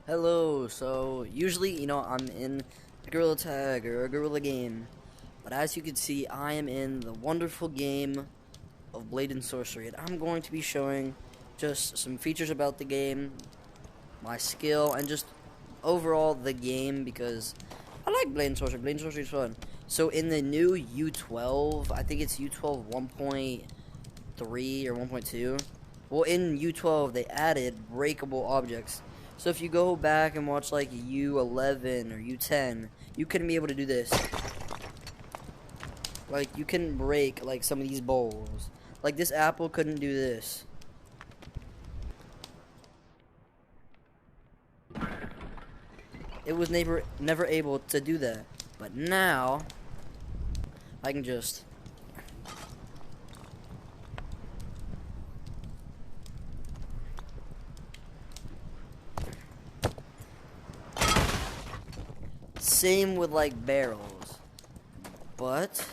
Hello, so usually, I'm in a gorilla tag or a gorilla game, but as you can see, I am in the wonderful game of Blade and Sorcery, and I'm going to be showing just some features about the game, my skill, and just overall the game, because I like Blade and Sorcery. Blade and Sorcery is fun. So in the new U12, I think it's U12 1.3 or 1.2, well, in U12 they added breakable objects. So if you go back and watch like U11 or U10, you couldn't be able to do this. Like, you couldn't break like some of these bowls. Like, this apple couldn't do this. It was never able to do that. But now I can just same with like barrels. But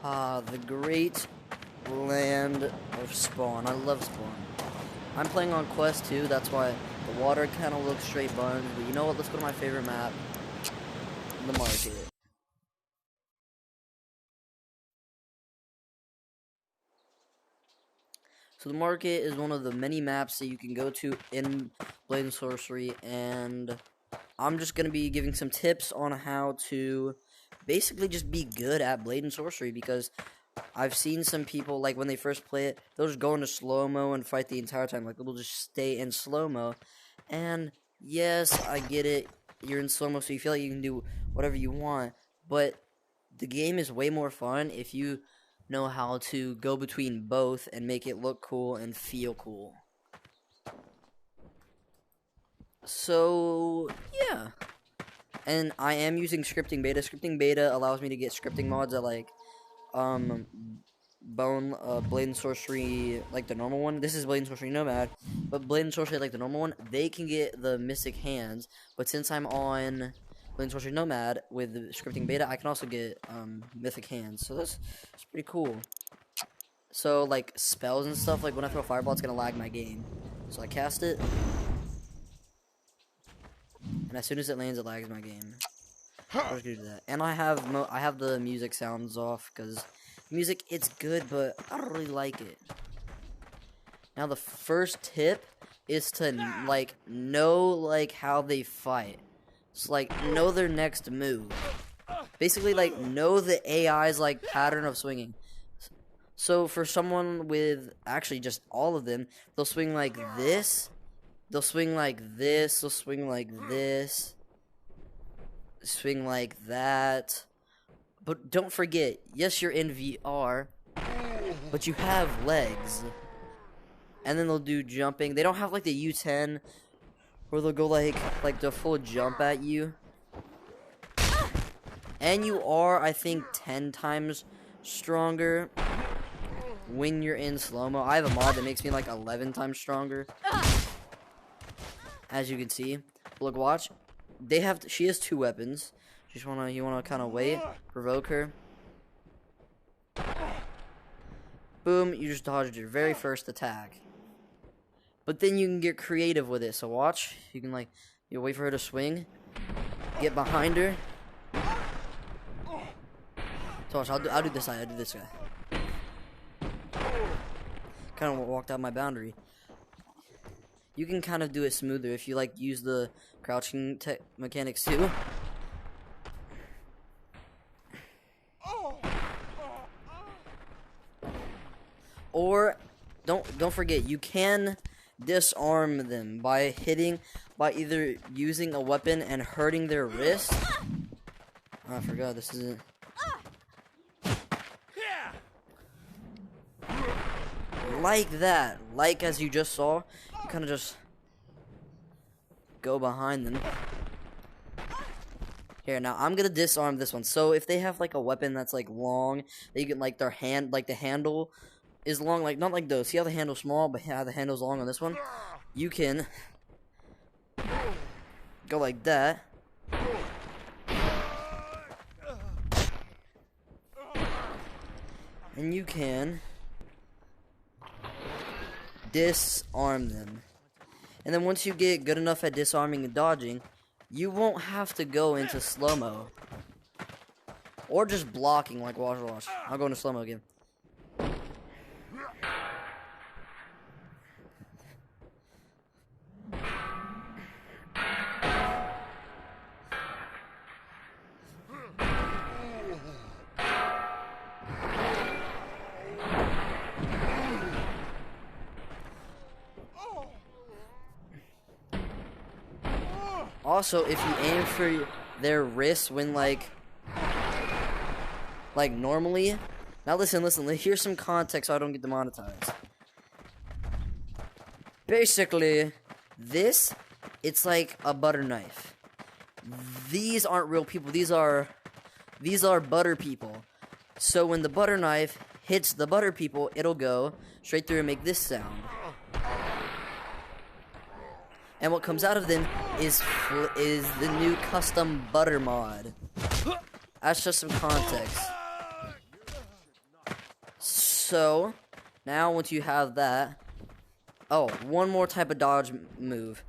the great land of Spawn. I love Spawn. I'm playing on Quest 2, that's why the water kind of looks straight buns. But you know what? Let's go to my favorite map, the market. So the market is one of the many maps that you can go to in Blade and Sorcery, and I'm just going to be giving some tips on how to basically just be good at Blade and Sorcery, because I've seen some people, like, when they first play it, they'll just go into slow-mo and fight the entire time. Like, they'll just stay in slow-mo. And, yes, I get it. You're in slow-mo, so you feel like you can do whatever you want. But the game is way more fun if you know how to go between both and make it look cool and feel cool. So, yeah. And I am using scripting beta. Scripting beta allows me to get scripting mods that, like, Blade and Sorcery, like the normal one. This is Blade and Sorcery Nomad, but Blade and Sorcery, like the normal one, they can get the Mystic Hands. But since I'm on Blade and Sorcery Nomad with the scripting beta, I can also get Mythic Hands. So that's pretty cool. So like spells and stuff, like when I throw a fireball, it's gonna lag my game. So I cast it, and as soon as it lands, it lags my game. I'm just gonna do that. And I have the music sounds off, because music, it's good, but I don't really like it. Now the first tip is to like know like how they fight. So like know their next move. Basically like know the AI's like pattern of swinging. So for someone with actually just all of them, they'll swing like this. They'll swing like this. They'll swing like this. Swing like that. But don't forget, yes, you're in VR, but you have legs. And then they'll do jumping. They don't have like the U10 where they'll go like the full jump at you. And you are, I think, 10 times stronger when you're in slow-mo. I have a mod that makes me like 11 times stronger. As you can see. Look, watch. She has 2 weapons. You wanna kind of wait, provoke her. Boom, you just dodged your very first attack. But then you can get creative with it. So watch, you can you wait for her to swing, get behind her. So watch, I'll do this side. I'll do this guy. Kind of walked out my boundary. You can kind of do it smoother if you use the crouching mechanics too. Or don't forget, you can disarm them by either using a weapon and hurting their wrist. Oh, I forgot this isn't. Like that, like as you just saw, you kind of just go behind them. Here, now I'm gonna disarm this one. So if they have like a weapon that's like long, they can their hand, the handle is long, not like those. See how the handle's small, but how the handle's long on this one? You can go like that. And you can disarm them. And then once you get good enough at disarming and dodging, you won't have to go into slow-mo. Or just blocking, like watch. I'll go into slow-mo again. Also, if you aim for their wrists when like normally, now listen, here's some context so I don't get demonetized. Basically, it's like a butter knife. These aren't real people, these are butter people. So when the butter knife hits the butter people, it'll go straight through and make this sound. And what comes out of them is the new custom butter mod. That's just some context. So, now once you have that... Oh, one more type of dodge move.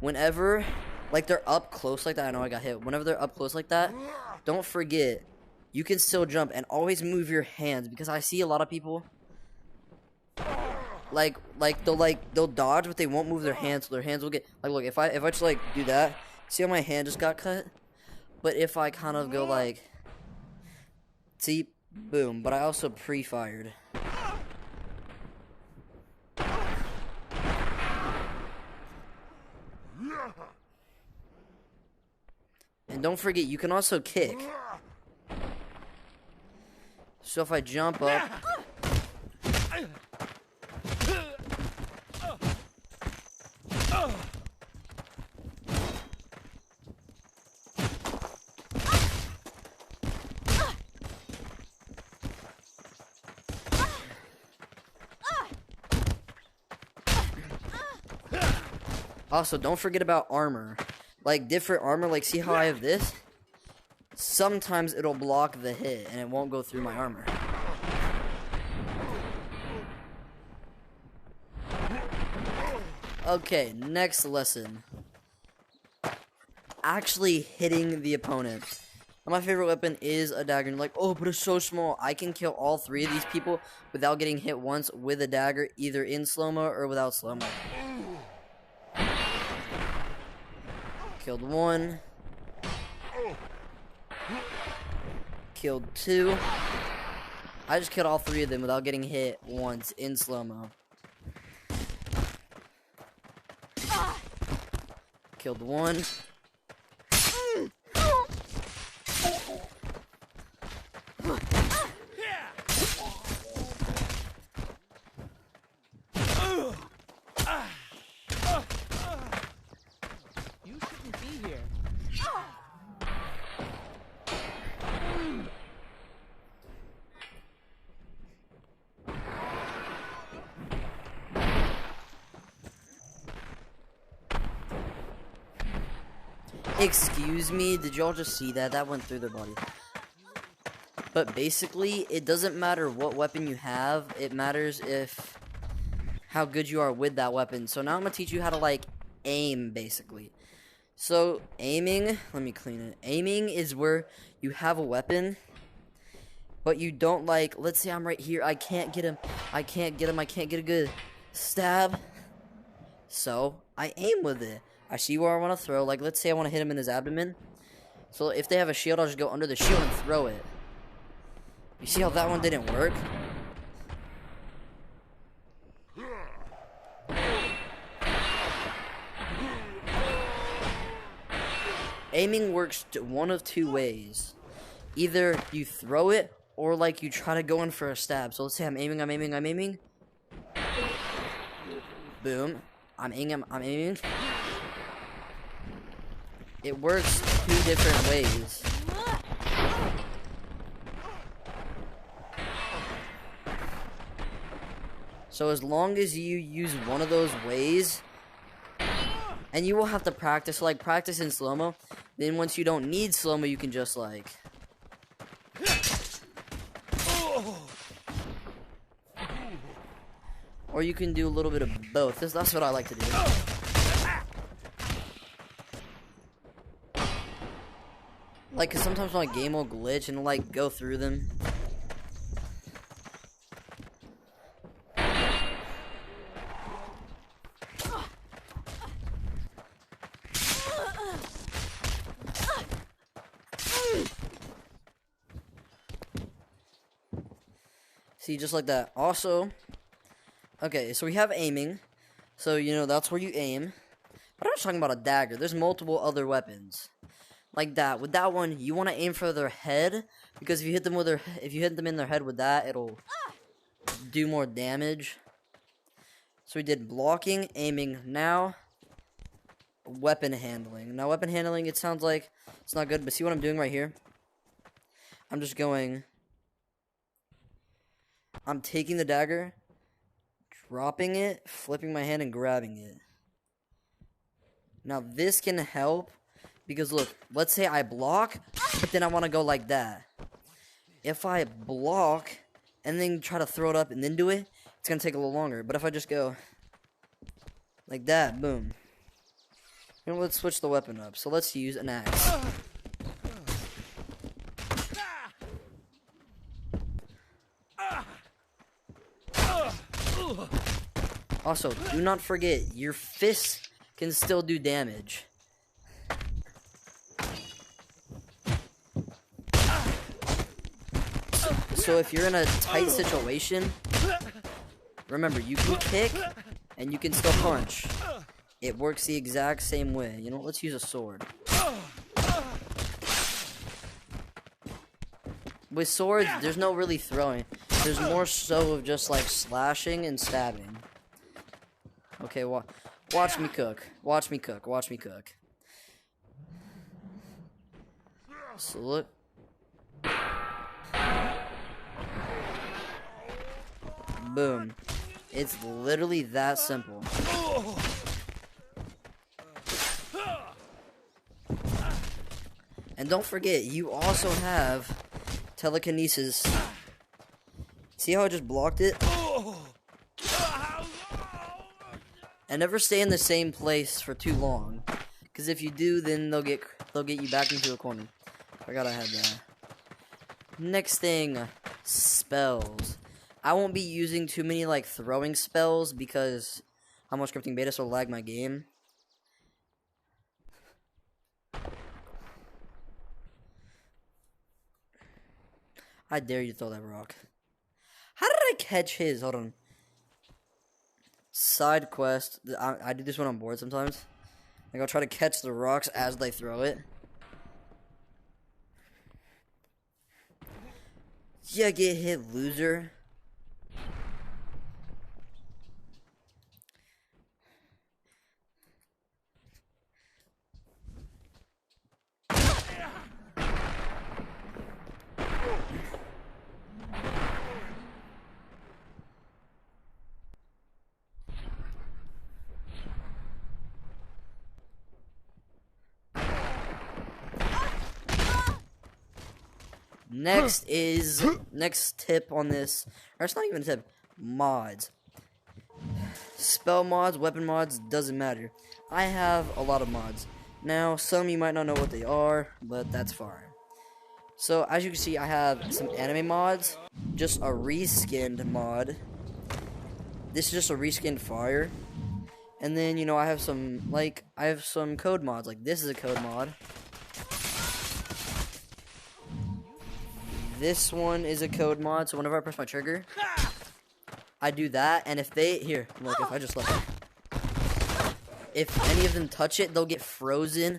Whenever, like, they're up close like that... I know I got hit. Whenever they're up close like that, don't forget, you can still jump and always move your hands. Because I see a lot of people... they'll dodge, but they won't move their hands, so their hands will get like. Look, if I just like do that, see how my hand just got cut? But if I kind of go like, see, boom. But I also pre-fired. And don't forget, you can also kick. So if I jump up. Also, don't forget about armor. Like, different armor, like, see how I have this? Sometimes it'll block the hit, and it won't go through my armor. Okay, next lesson. Actually hitting the opponent. My favorite weapon is a dagger. And you're like, oh, but it's so small. I can kill all three of these people without getting hit once with a dagger, either in slow-mo or without slow-mo. Killed one. Killed two. I just killed all three of them without getting hit once in slow-mo. Killed one. You shouldn't be here. Excuse me, did y'all just see that? That went through their body. But basically, it doesn't matter what weapon you have. It matters if how good you are with that weapon. So now I'm going to teach you how to, like, aim, basically. So, aiming, let me clean it. Aiming is where you have a weapon, but you don't, like, let's say I'm right here. I can't get him. I can't get a good stab. So, I aim with it. I see where I want to throw. Like, let's say I want to hit him in his abdomen. So, if they have a shield, I'll just go under the shield and throw it. You see how that one didn't work? Aiming works one of two ways. Either you throw it, or, like, you try to go in for a stab. So, let's say I'm aiming. Boom. I'm aiming. It works two different ways. So as long as you use one of those ways, and you will have to practice, like practice in slow-mo, then once you don't need slow-mo, you can just like... Or you can do a little bit of both. That's what I like to do. Like, cause sometimes my game will glitch and like go through them. See, just like that. Also, okay, so we have aiming. So, you know, that's where you aim. But I'm just talking about a dagger. There's multiple other weapons. Like that. With that one, you want to aim for their head. Because if you hit them in their head with that, it'll do more damage. So we did blocking, aiming. Now, weapon handling. Now, weapon handling, it sounds like it's not good. But see what I'm doing right here? I'm just going... I'm taking the dagger, dropping it, flipping my hand, and grabbing it. Now, this can help, because look, let's say I block, but then I want to go like that. If I block, and then try to throw it up and then do it, it's going to take a little longer. But if I just go like that, boom. You know, let's switch the weapon up. So let's use an axe. Also, do not forget, your fist can still do damage. So if you're in a tight situation, remember, you can kick, and you can still punch. It works the exact same way. You know what, let's use a sword. With swords, there's no really throwing. There's more so of just, like, slashing and stabbing. Okay, watch me cook. Watch me cook. Watch me cook. So look. Boom. It's literally that simple. And don't forget, you also have telekinesis. See how I just blocked it? And never stay in the same place for too long, because if you do, then they'll get you back into a corner. Forgot I had that. Next thing, spells. I won't be using too many like throwing spells because I'm on scripting beta, so it'll lag my game. I dare you to throw that rock. How did I catch his? Hold on. Side quest. I do this when I'm bored sometimes. Like, I'll try to catch the rocks as they throw it. Yeah, get hit, loser. Next tip on this, or it's not even a tip, mods. Spell mods, weapon mods, doesn't matter. I have a lot of mods. Now, some you might not know what they are, but that's fine. So, as you can see, I have some anime mods, just a reskinned mod. This is just a reskinned fire. And then, you know, I have some code mods, like this is a code mod. This one is a code mod, so whenever I press my trigger, I do that, and if they, here, look, if I just look, if any of them touch it, they'll get frozen.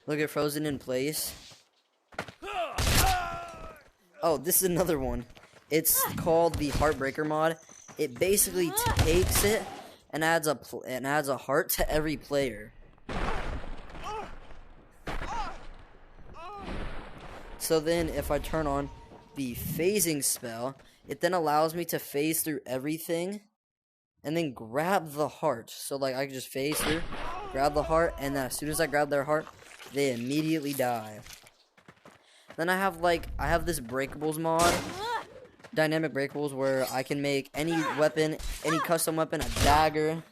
They'll get frozen in place. Oh, this is another one. It's called the Heartbreaker mod. It basically takes it and adds a heart to every player. So then, if I turn on the phasing spell, it then allows me to phase through everything and then grab the heart. So, like, I can just phase through, grab the heart, and then as soon as I grab their heart, they immediately die. Then I have this Breakables mod. dynamic breakables where I can make any weapon, any custom weapon, a dagger.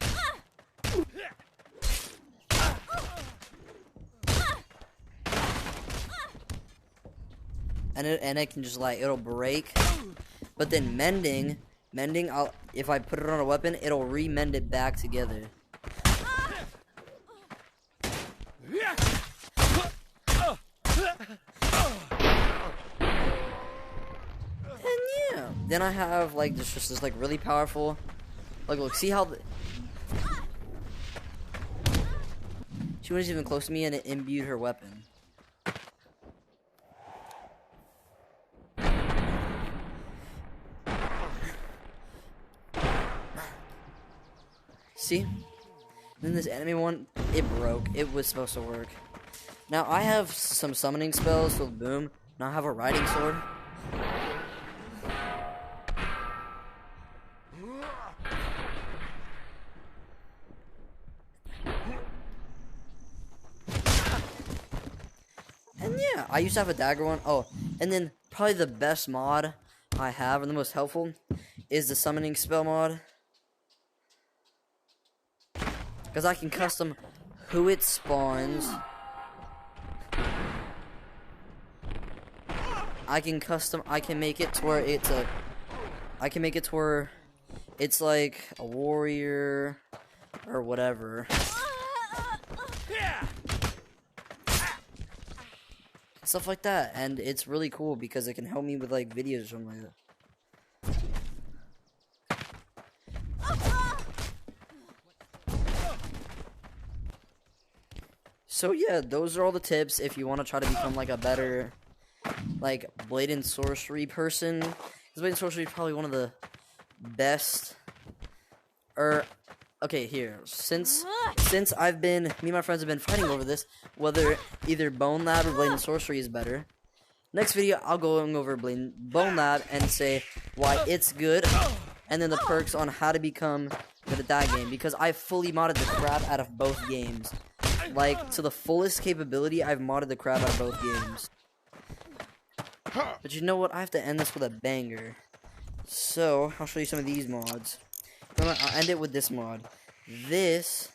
And it can just like, it'll break. But then mending, if I put it on a weapon, it'll re-mend it back together. And yeah, then I have like this like really powerful, like look, see how she wasn't even close to me and it imbued her weapon. See? Then this enemy one, it broke. It was supposed to work. Now I have some summoning spells, so boom. Now I have a riding sword. And yeah, I used to have a dagger one. Oh, and then probably the best mod I have, and the most helpful, is the summoning spell mod. Because I can custom who it spawns. I can make it to where it's a, I can make it to where it's like a warrior or whatever. Stuff like that, and it's really cool because it can help me with like videos or something like that. So yeah, those are all the tips if you want to try to become like a better like Blade and Sorcery person. Because Blade and Sorcery is probably one of the best. Okay, here. Since I've been, me and my friends have been fighting over this, whether either Bone Lab or Blade and Sorcery is better. Next video, I'll go over Bone Lab and say why it's good, and then the perks on how to become good at that game. Because I fully modded the crap out of both games. Like, to the fullest capability, I've modded the crap out of both games. But you know what? I have to end this with a banger. So, I'll show you some of these mods. I'll end it with this mod. This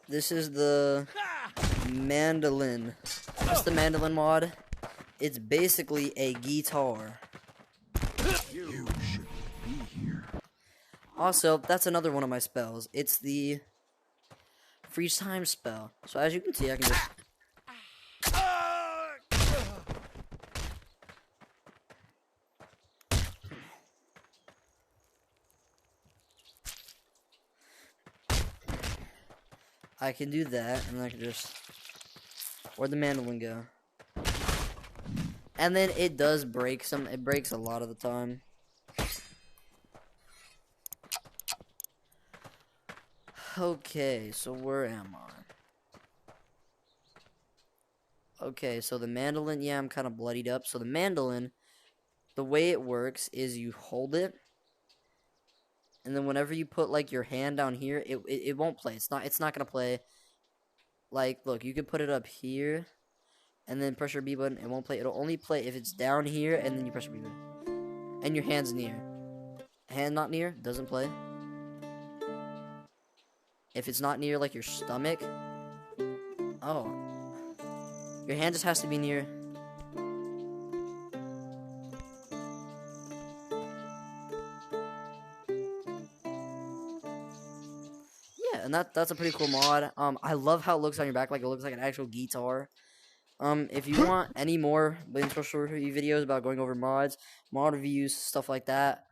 is the mandolin. That's the mandolin mod. It's basically a guitar. You should be here. Also, that's another one of my spells. It's the freeze time spell. So as you can see, I can just I can do that, and I can just, where'd the mandolin go? And then it does break some, it breaks a lot of the time. Okay, so where am I? Okay, so the mandolin, yeah, I'm kind of bloodied up. So the mandolin, the way it works is you hold it, and then whenever you put like your hand down here, it won't play. It's not gonna play. Like, look, you can put it up here, and then press your B button. It won't play. It'll only play if it's down here, and then you press your B button, and your hand's near. Hand not near, doesn't play. If it's not near like your stomach, oh, your hand just has to be near. And that's a pretty cool mod. I love how it looks on your back, like it looks like an actual guitar. If you want any more Blade and Sorcery videos about going over mods, mod reviews, stuff like that,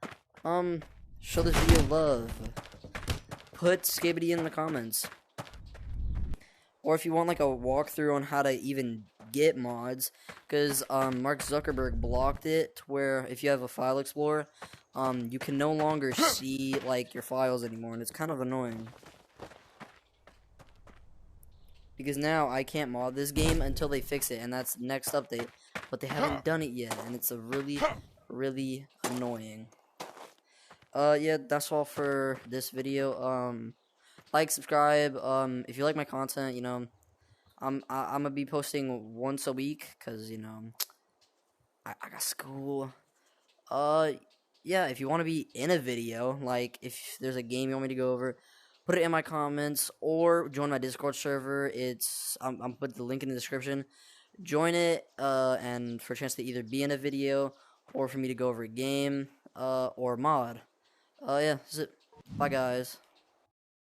show this video love. Put Skibbity in the comments. Or if you want like a walkthrough on how to even get mods, because Mark Zuckerberg blocked it to where if you have a file explorer, you can no longer see like your files anymore, and it's kind of annoying. Because now I can't mod this game until they fix it, and that's next update. But they haven't done it yet, and it's a really, really annoying. Yeah, that's all for this video. Like, subscribe. If you like my content, you know, I'm gonna be posting once a week, cause you know I got school. Uh, yeah, if you want to be in a video, like if there's a game you want me to go over, put it in my comments or join my Discord server. I'm put the link in the description. Join it, and for a chance to either be in a video or for me to go over a game, or mod. Yeah, that's it. Bye, guys.